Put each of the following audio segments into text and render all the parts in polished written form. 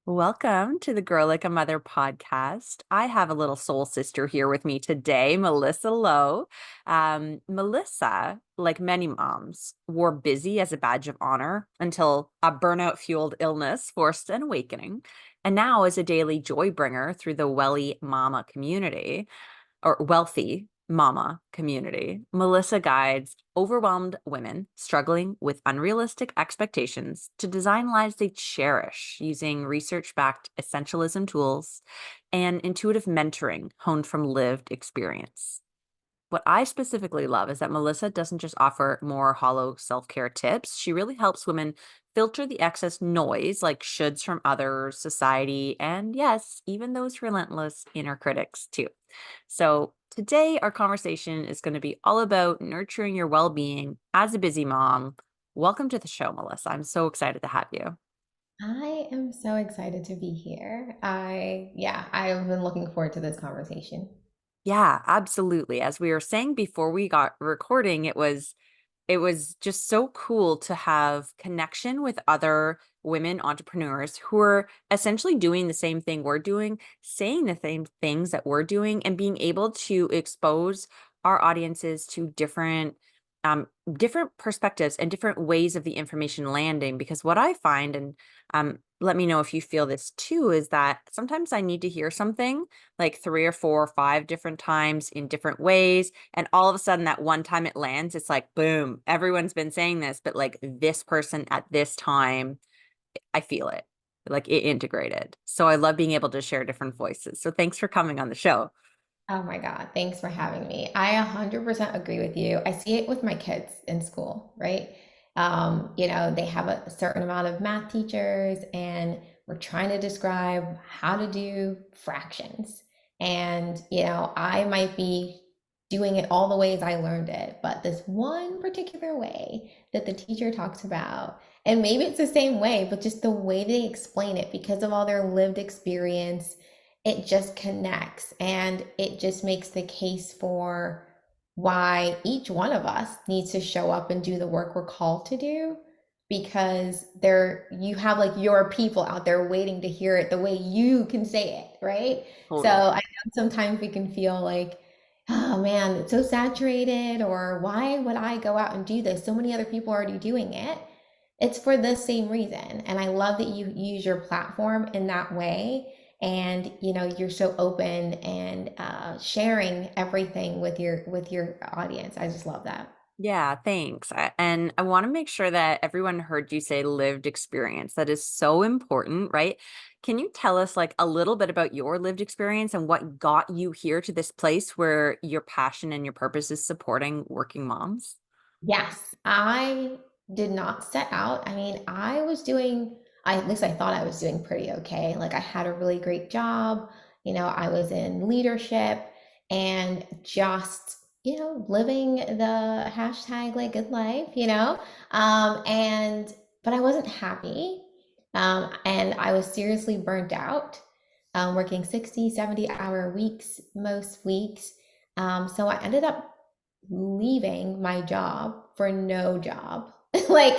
Welcome to the Girl Like a Mother podcast. I have a little soul sister here with me today, Melissa Lowe. Melissa, like many moms, wore busy as a badge of honor until a burnout-fueled illness forced an awakening, and now is a daily joy bringer through the Welly Mama community or Wellthy Mama community. Melissa guides overwhelmed women struggling with unrealistic expectations to design lives they cherish using research-backed essentialism tools and intuitive mentoring honed from lived experience. What I specifically love is that Melissa doesn't just offer more hollow self-care tips. She really helps women filter the excess noise like shoulds from others, society, and yes, even those relentless inner critics too. So today our conversation is going to be all about nurturing your well-being as a busy mom. Welcome to the show, Melissa. I'm so excited to have you. I am so excited to be here. I've been looking forward to this conversation. Yeah, absolutely. As we were saying before we got recording, it was just so cool to have connection with other women entrepreneurs who are essentially doing the same thing we're doing, saying the same things that we're doing, and being able to expose our audiences to different perspectives and different ways of the information landing. Because what I find, and let me know if you feel this too, is that sometimes I need to hear something like three or four or five different times in different ways, and all of a sudden that one time it lands, it's like, boom, everyone's been saying this, but like this person at this time, I feel it, like it integrated. So I love being able to share different voices. So thanks for coming on the show. Oh my God, thanks for having me. I 100% agree with you. I see it with my kids in school, right? They have a certain amount of math teachers, and we're trying to describe how to do fractions. I might be doing it all the ways I learned it, but this one particular way that the teacher talks about, and maybe it's the same way, but just the way they explain it because of all their lived experience, it just connects and it just makes the case for why each one of us needs to show up and do the work we're called to do, because there you have like your people out there waiting to hear it the way you can say it, right? So Totally. I know sometimes we can feel like, oh man, it's so saturated, or why would I go out and do this? So many other people are already doing it. It's for the same reason. And I love that you use your platform in that way. And you're so open and sharing everything with your audience. I just love that. Yeah, thanks. And I want to make sure that everyone heard you say lived experience. That is so important, right? Can you tell us like a little bit about your lived experience and what got you here to this place where your passion and your purpose is supporting working moms? Yes, I did not set out. I mean, at least I thought I was doing pretty okay. Like I had a really great job. I was in leadership and just, living the hashtag like good life, but I wasn't happy. And I was seriously burnt out, working 60, 70-hour weeks most weeks. So I ended up leaving my job for no job, like,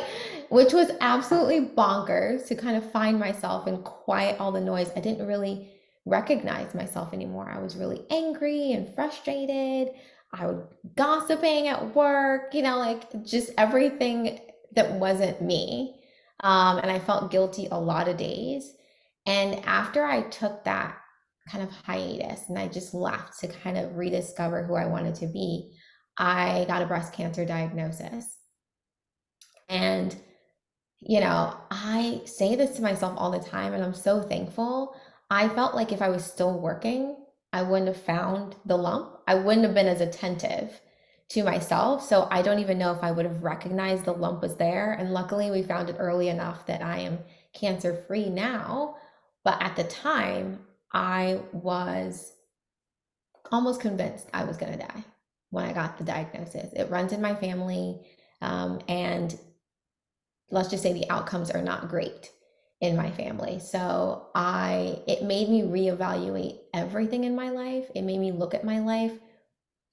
which was absolutely bonkers to kind of find myself and quiet all the noise. I didn't really recognize myself anymore. I was really angry and frustrated. I was gossiping at work, like just everything that wasn't me. And I felt guilty a lot of days. And after I took that kind of hiatus and I just left to kind of rediscover who I wanted to be, I got a breast cancer diagnosis. And, I say this to myself all the time, and I'm so thankful. I felt like if I was still working, I wouldn't have found the lump. I wouldn't have been as attentive to myself. So I don't even know if I would have recognized the lump was there. And luckily, we found it early enough that I am cancer free now. But at the time, I was almost convinced I was going to die when I got the diagnosis. It runs in my family, and let's just say the outcomes are not great in my family. So it made me reevaluate everything in my life. It made me look at my life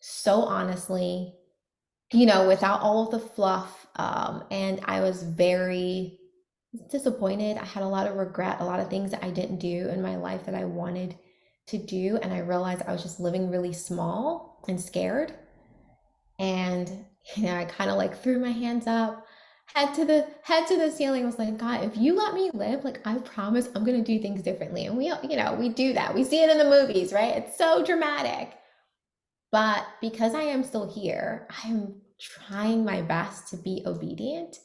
so honestly, without all of the fluff. And I was very disappointed. I had a lot of regret, a lot of things that I didn't do in my life that I wanted to do. And I realized I was just living really small and scared. And I kind of like threw my hands up, head to the ceiling, was like, God, if you let me live, like I promise I'm gonna do things differently. And we do that. We see it in the movies, right? It's so dramatic. But because I am still here, I'm trying my best to be obedient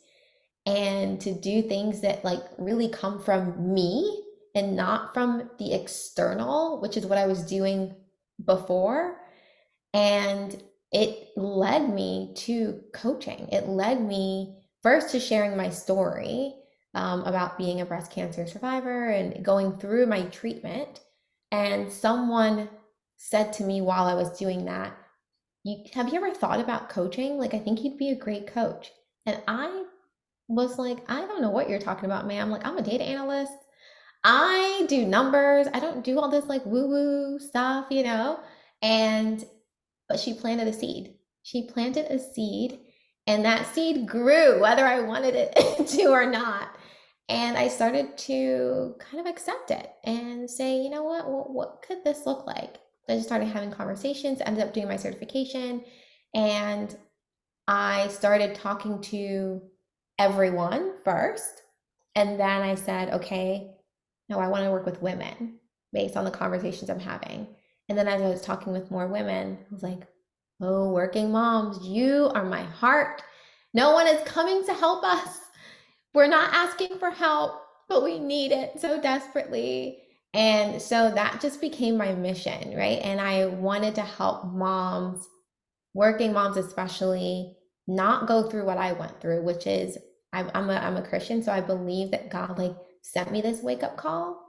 and to do things that like really come from me and not from the external, which is what I was doing before. And it led me to coaching. It led me first to sharing my story about being a breast cancer survivor and going through my treatment. And someone said to me while I was doing that, have you ever thought about coaching? Like, I think you'd be a great coach. And I was like, I don't know what you're talking about, ma'am. Like, I'm a data analyst. I do numbers. I don't do all this like woo woo stuff. And but she planted a seed. She planted a seed, and that seed grew whether I wanted it to or not. And I started to kind of accept it and say, you know what could this look like? I just started having conversations, ended up doing my certification, and I started talking to everyone first. And then I said, okay, no, I want to work with women based on the conversations I'm having. And then as I was talking with more women, I was like, oh, working moms, you are my heart. No one is coming to help us. We're not asking for help, but we need it so desperately. And so that just became my mission, right? And I wanted to help moms, working moms especially, not go through what I went through, which is I'm a Christian, so I believe that God like sent me this wake up call,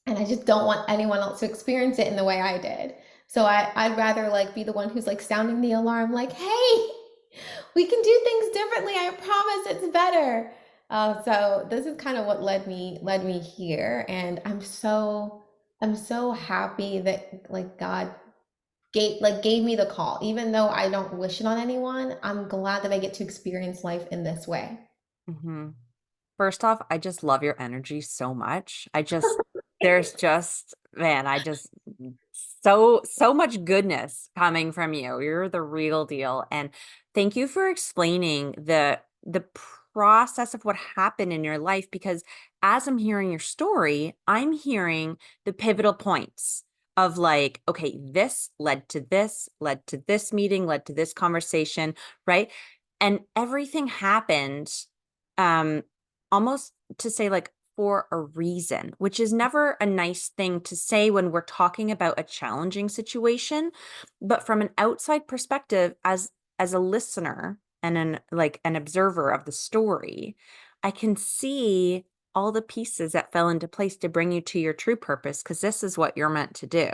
and I just don't want anyone else to experience it in the way I did. So I'd rather like be the one who's like sounding the alarm, like, hey, we can do things differently. I promise it's better. So this is kind of what led me here, and I'm so happy that like God gave me the call, even though I don't wish it on anyone. I'm glad that I get to experience life in this way. Mhm. First off, I just love your energy so much. There's just, man, so much goodness coming from you. You're the real deal. And thank you for explaining the process of what happened in your life, because as I'm hearing your story, I'm hearing the pivotal points of like, okay, this led to this meeting, led to this conversation, right? And everything happened um almost to say like for a reason, which is never a nice thing to say when we're talking about a challenging situation. But from an outside perspective, as a listener and an observer of the story, I can see all the pieces that fell into place to bring you to your true purpose, because this is what you're meant to do.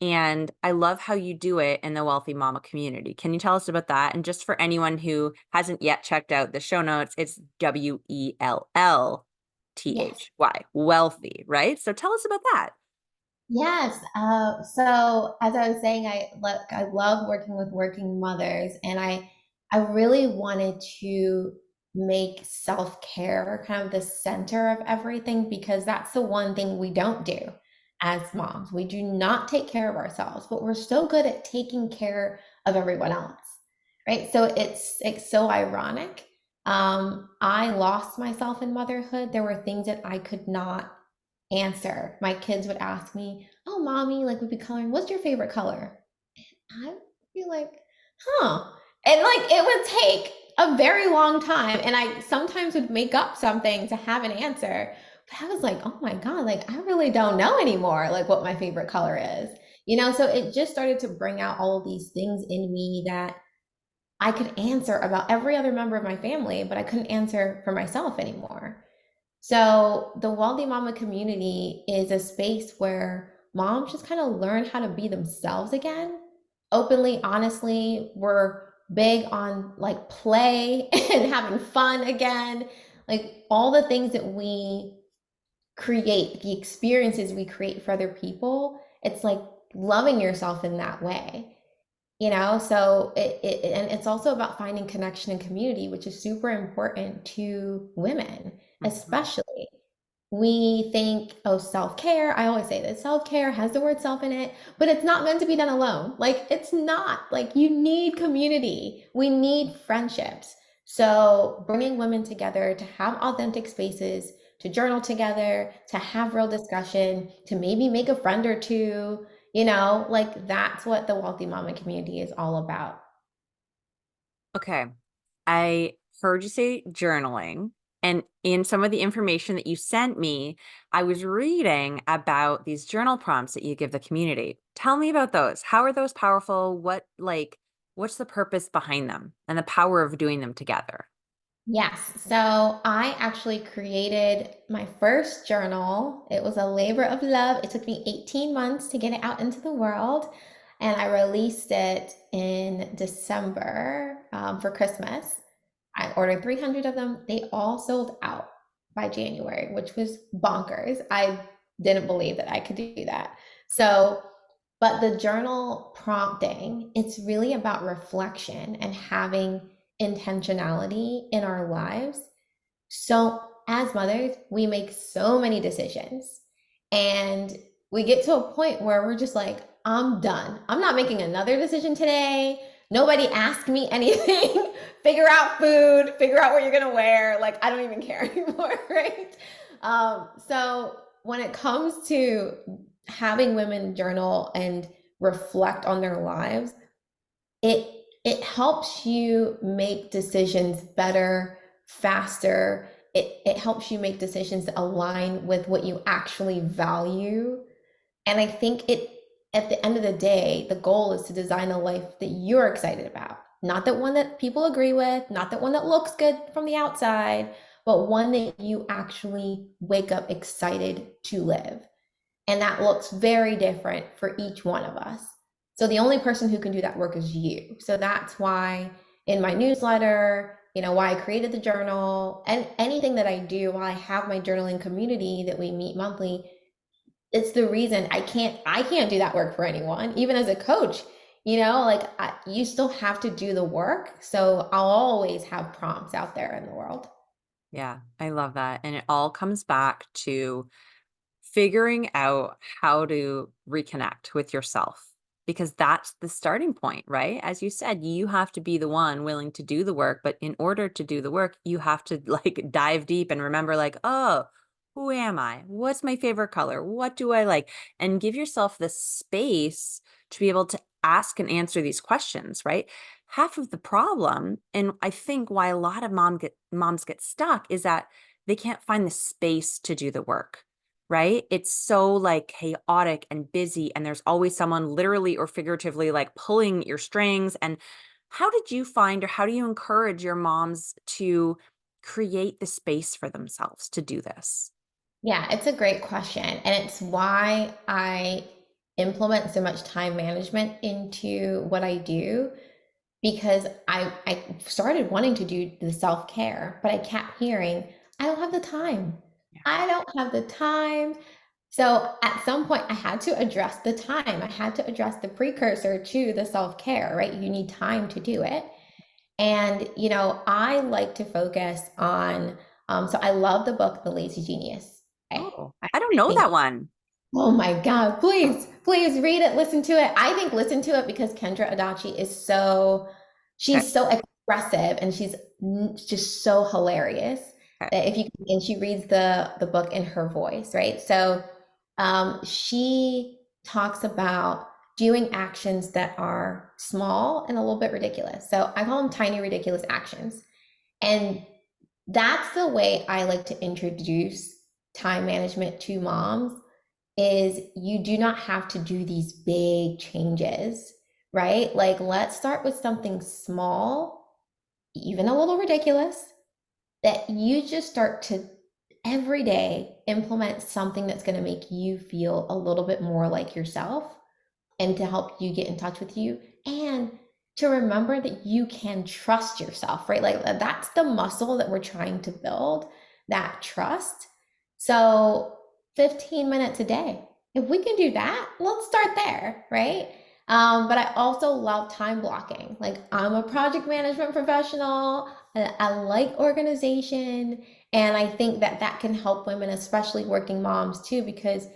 And I love how you do it in the Wellthy Mama community. Can you tell us about that? And just for anyone who hasn't yet checked out the show notes, it's Yes. Wellthy, wealthy, right? So tell us about that. Yes. So as I was saying, I love working with working mothers, and I really wanted to make self-care kind of the center of everything, because that's the one thing we don't do as moms. We do not take care of ourselves, but we're so good at taking care of everyone else, right? So it's so ironic. I lost myself in motherhood. There were things that I could not answer. My kids would ask me, "Oh, mommy, like we'd be coloring. What's your favorite color?" I'd be like, "Huh." And like it would take a very long time, and I sometimes would make up something to have an answer. But I was like, "Oh my God, like I really don't know anymore, like what my favorite color is." So it just started to bring out all of these things in me that I could answer about every other member of my family, but I couldn't answer for myself anymore. So the Wealthy Mama community is a space where moms just kind of learn how to be themselves again. Openly, honestly, we're big on like play and having fun again. Like all the things that we create, the experiences we create for other people, it's like loving yourself in that way. So and it's also about finding connection and community, which is super important to women, Mhm. especially. We think, oh, self-care. I always say that self-care has the word self in it, but it's not meant to be done alone. Like, it's not. Like, you need community. We need friendships. So bringing women together to have authentic spaces, to journal together, to have real discussion, to maybe make a friend or two, like that's what the Wealthy Mama community is all about. Okay. I heard you say journaling. And in some of the information that you sent me, I was reading about these journal prompts that you give the community. Tell me about those. How are those powerful? What's the purpose behind them and the power of doing them together? Yes. So I actually created my first journal. It was a labor of love. It took me 18 months to get it out into the world. And I released it in December for Christmas. I ordered 300 of them. They all sold out by January, which was bonkers. I didn't believe that I could do that. So, but the journal prompting, it's really about reflection and having intentionality in our lives. So, as mothers, we make so many decisions, and we get to a point where we're just like, I'm done. I'm not making another decision today. Nobody asked me anything. Figure out food, figure out what you're going to wear. Like, I don't even care anymore, right? So, when it comes to having women journal and reflect on their lives, it it helps you make decisions better, faster. It helps you make decisions that align with what you actually value. And I think it at the end of the day, the goal is to design a life that you're excited about. Not that one that people agree with, not that one that looks good from the outside, but one that you actually wake up excited to live. And that looks very different for each one of us. So the only person who can do that work is you. So that's why in my newsletter, why I created the journal and anything that I do, while I have my journaling community that we meet monthly, it's the reason I can't do that work for anyone, even as a coach. You still have to do the work. So I'll always have prompts out there in the world. Yeah, I love that. And it all comes back to figuring out how to reconnect with yourself because that's the starting point, right? As you said, you have to be the one willing to do the work, but in order to do the work, you have to like dive deep and remember like, "Oh, who am I? What's my favorite color? What do I like?" And give yourself the space to be able to ask and answer these questions, right? Half of the problem, and I think why a lot of moms get stuck is that they can't find the space to do the work, right? It's so like chaotic and busy, and there's always someone literally or figuratively like pulling your strings. And how did you find, or how do you encourage your moms to create the space for themselves to do this? Yeah, it's a great question. And it's why I implement so much time management into what I do, because I started wanting to do the self-care, but I kept hearing, I don't have the time. Yeah. I don't have the time. So at some point, I had to address the time. I had to address the precursor to the self-care, right? You need time to do it. And, I like to focus on, so I love the book, The Lazy Genius. I, Oh, I, I don't I know think, that one. oh my God, please read it, listen to it. I think listen to it because Kendra Adachi Okay. she's so expressive, and she's just so hilarious Okay. that and she reads the book in her voice, right? So, she talks about doing actions that are small and a little bit ridiculous. So I call them tiny, ridiculous actions. And that's the way I like to introduce time management to moms, is you do not have to do these big changes, right? Like, let's start with something small, even a little ridiculous, that you just start to every day implement something that's going to make you feel a little bit more like yourself, and to help you get in touch with you, and to remember that you can trust yourself, right? Like, that's the muscle that we're trying to build, that trust. So 15 minutes a day, if we can do that, let's start there, right? But I also love time blocking. Like I'm a project management professional. I like organization, and I think that that can help women, especially working moms too, because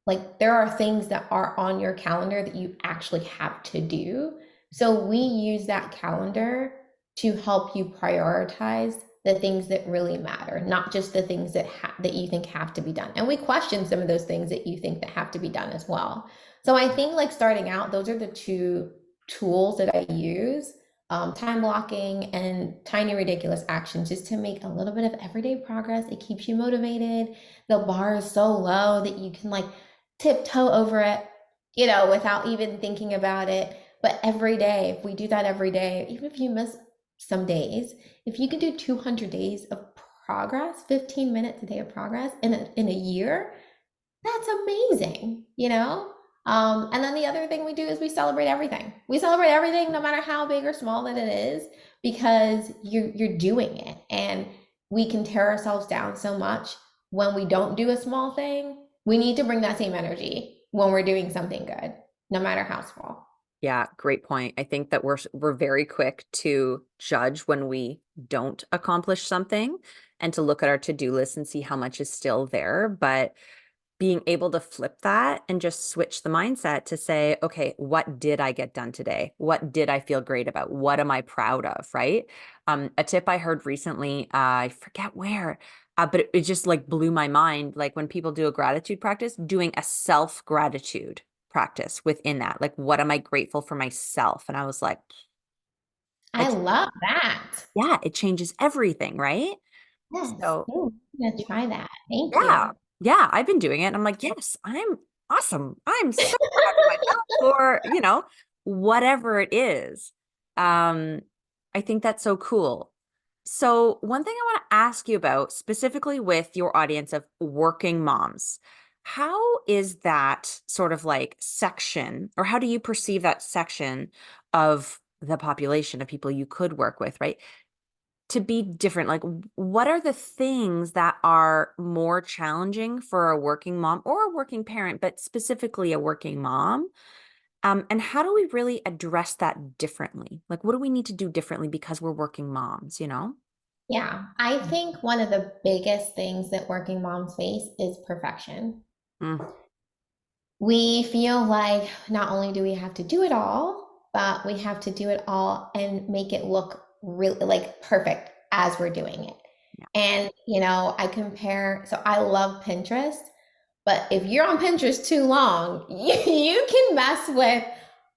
like there are things that are on your calendar that you actually have to do. So we use that calendar to help you prioritize the things that really matter, not just the things that you think have to be done. And we question some of those things that you think that have to be done as well. So I think like starting out, those are the two tools that I use. Time blocking and tiny ridiculous actions just to make a little bit of everyday progress. It keeps you motivated. The bar is so low that you can like tiptoe over it, without even thinking about it. But every day, if we do that every day, even if you miss some days, if you can do 200 days of progress, 15 minutes a day of progress in a year, that's amazing. And then the other thing we do is we celebrate everything. We celebrate everything, no matter how big or small that it is, because you're doing it. And we can tear ourselves down so much when we don't do a small thing. We need to bring that same energy when we're doing something good, no matter how small. Yeah, great point. I think that we're very quick to judge when we don't accomplish something and to look at our to-do list and see how much is still there. But being able to flip that and just switch the mindset to say, okay, what did I get done today? What did I feel great about? What am I proud of? Right. A tip I heard recently, I forget where, but it just like blew my mind. Like when people do a gratitude practice, doing a self gratitude practice within that. Like, what am I grateful for myself? And I was like, I it, love that. yeah, it changes everything. Right. Yes. So Ooh, I'm gonna try that. Thank yeah. you. Yeah, I've been doing it. And I'm like, yes, I'm awesome. I'm so proud of myself for, whatever it is. Um, I think that's so cool. So one thing I want to ask you about, specifically with your audience of working moms, how is that sort of like section, or how do you perceive that section of the population of people you could work with, right? To be different, like what are the things that are more challenging for a working mom or a working parent, but specifically a working mom? And how do we really address that differently? Like, what do we need to do differently because we're working moms? Yeah, I think one of the biggest things that working moms face is perfection. Mm, We feel like not only do we have to do it all, but we have to do it all and make it look really like perfect as we're doing it. yeah. And, I compare, so I love Pinterest, but if you're on Pinterest too long, you can mess with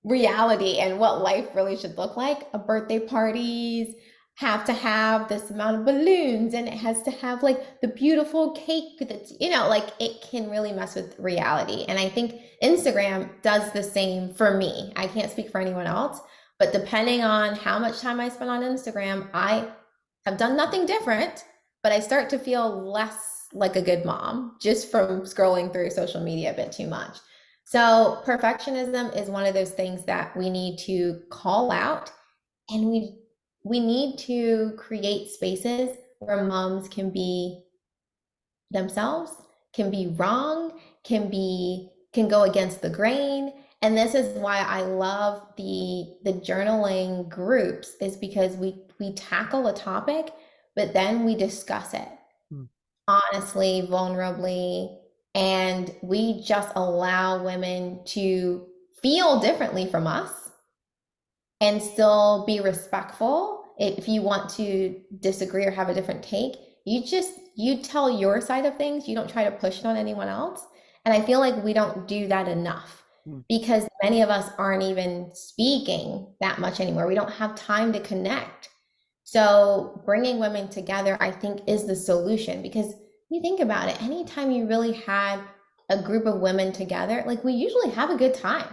reality and what life really should look like. A birthday parties have to have this amount of balloons and it has to have like the beautiful cake that's, like it can really mess with reality. And I think Instagram does the same for me. I can't speak for anyone else, but depending on how much time I spend on Instagram, I have done nothing different, but I start to feel less like a good mom just from scrolling through social media a bit too much. So, perfectionism is one of those things that we need to call out, and we need to create spaces where moms can be themselves, can be wrong, can go against the grain. And this is why I love the journaling groups, is because we tackle a topic, but then we discuss it Mm, honestly, vulnerably, and we just allow women to feel differently from us and still be respectful. If you want to disagree or have a different take, you tell your side of things. You don't try to push it on anyone else. And I feel like we don't do that enough mm, because many of us aren't even speaking that much anymore. We don't have time to connect. So bringing women together, I think, is the solution because you think about it, anytime you really had a group of women together, like we usually have a good time,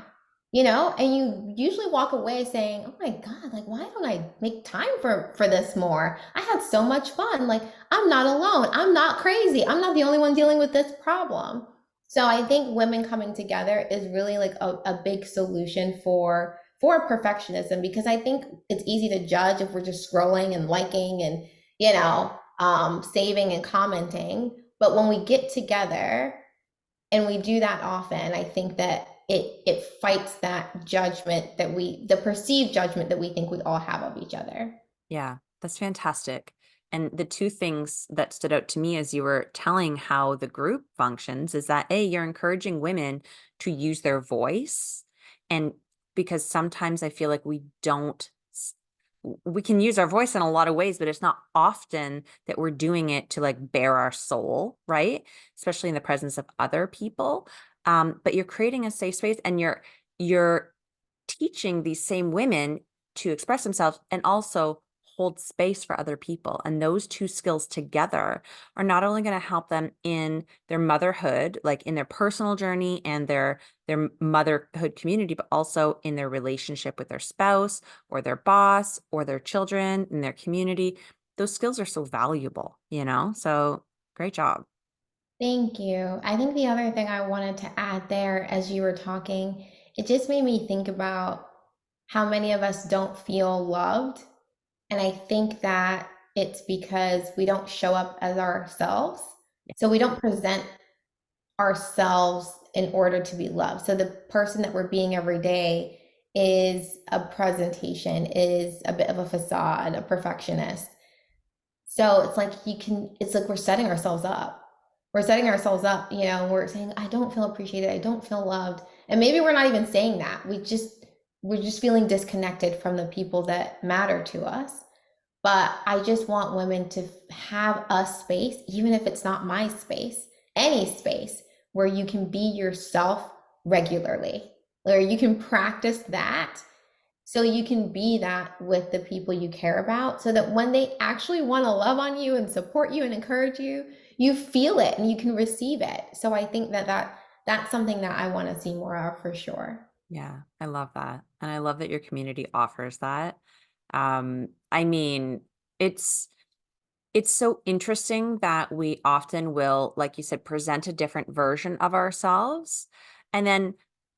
and you usually walk away saying, "Oh my God, like why don't I make time for this more? I had so much fun. Like I'm not alone. I'm not crazy. I'm not the only one dealing with this problem." So I think women coming together is really like a big solution for perfectionism because I think it's easy to judge if we're just scrolling and liking and saving and commenting. But when we get together and we do that often, I think that it fights that judgment that the perceived judgment that we think we all have of each other. Yeah, that's fantastic. And the two things that stood out to me as you were telling how the group functions is that A, you're encouraging women to use their voice. And because sometimes I feel like we can use our voice in a lot of ways, but it's not often that we're doing it to like bare our soul, right? Especially in the presence of other people. But you're creating a safe space and you're teaching these same women to express themselves and also hold space for other people. And those two skills together are not only going to help them in their motherhood, like in their personal journey and their motherhood community, but also in their relationship with their spouse or their boss or their children in their community. Those skills are so valuable, you know? So great job. Thank you. I think the other thing I wanted to add there as you were talking, it just made me think about how many of us don't feel loved. And I think that it's because we don't show up as ourselves. So we don't present ourselves in order to be loved. So the person that we're being every day is a presentation, is a bit of a facade, a perfectionist. So it's like it's like we're setting ourselves up. We're setting ourselves up, we're saying, I don't feel appreciated, I don't feel loved. And maybe we're not even saying that. We're just feeling disconnected from the people that matter to us. But I just want women to have a space, even if it's not my space, any space where you can be yourself regularly, where you can practice that so you can be that with the people you care about, so that when they actually want to love on you and support you and encourage you, you feel it and you can receive it. So I think that's something that I want to see more of for sure. Yeah, I love that. And I love that your community offers that. I mean, it's it's so interesting that we often will, like you said, present a different version of ourselves. And then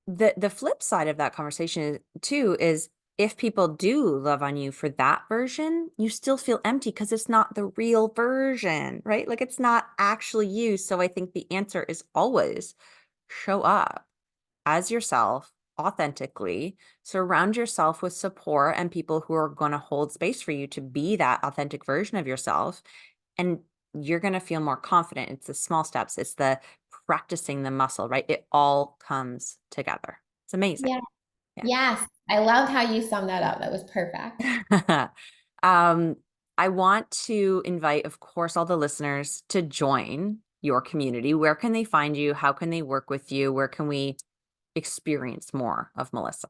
the flip side of that conversation too is if people do love on you for that version, you still feel empty because it's not the real version, right? Like it's not actually you. So I think the answer is always show up as yourself authentically, surround yourself with support and people who are going to hold space for you to be that authentic version of yourself. And you're going to feel more confident. It's the small steps, it's the practicing the muscle, right? It all comes together. It's amazing. Yeah. Yes. I loved how you summed that up. That was perfect. Yeah. um, I want to invite, of course, all the listeners to join your community. Where can they find you? How can they work with you? Where can we experience more of Melissa?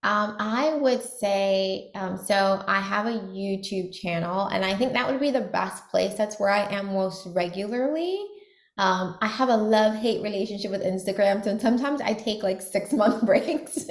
I would say, so I have a YouTube channel, and I think that would be the best place. That's where I am most regularly. I have a love-hate relationship with Instagram, so sometimes I take like 6 month breaks.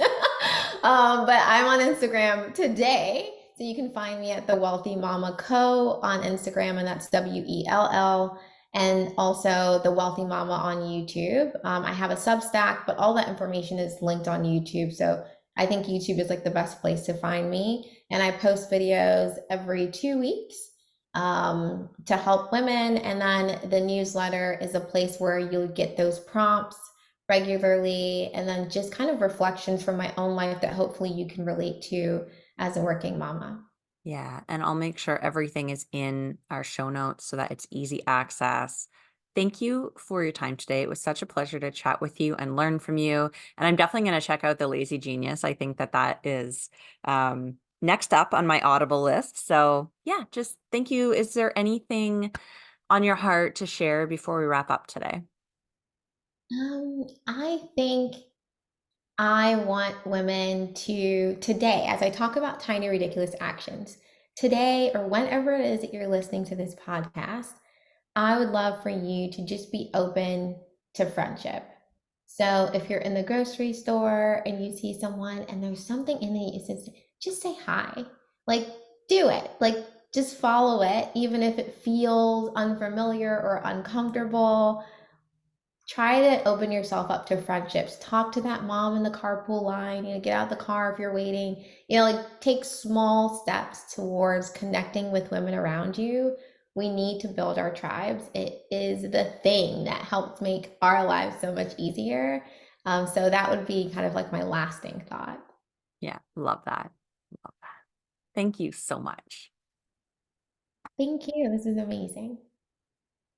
But I'm on Instagram today, so you can find me at the Wellthy Mama Co. on Instagram, and that's WELL, and also the Wellthy Mama on YouTube. I have a Substack, but all that information is linked on YouTube, so I think YouTube is like the best place to find me. And I post videos every 2 weeks to help women. And then the newsletter is a place where you'll get those prompts regularly and then just kind of reflections from my own life that hopefully you can relate to as a working mama. Yeah, and I'll make sure everything is in our show notes so that it's easy access. Thank you for your time today. It was such a pleasure to chat with you and learn from you. And I'm definitely going to check out The Lazy Genius. I think that that is next up on my Audible list. So, yeah, just thank you. Is there anything on your heart to share before we wrap up today? I think I want women to today, as I talk about tiny, ridiculous actions, today or whenever it is that you're listening to this podcast, I would love for you to just be open to friendship. So if you're in the grocery store and you see someone and there's something in it that says, just say hi. Like, do it. Like, just follow it, even if it feels unfamiliar or uncomfortable. Try to open yourself up to friendships. Talk to that mom in the carpool line, get out the car if you're waiting. Like take small steps towards connecting with women around you. We need to build our tribes. It is the thing that helps make our lives so much easier. So that would be kind of like my lasting thought. Yeah, love that. Love that. Thank you so much. Thank you. This is amazing.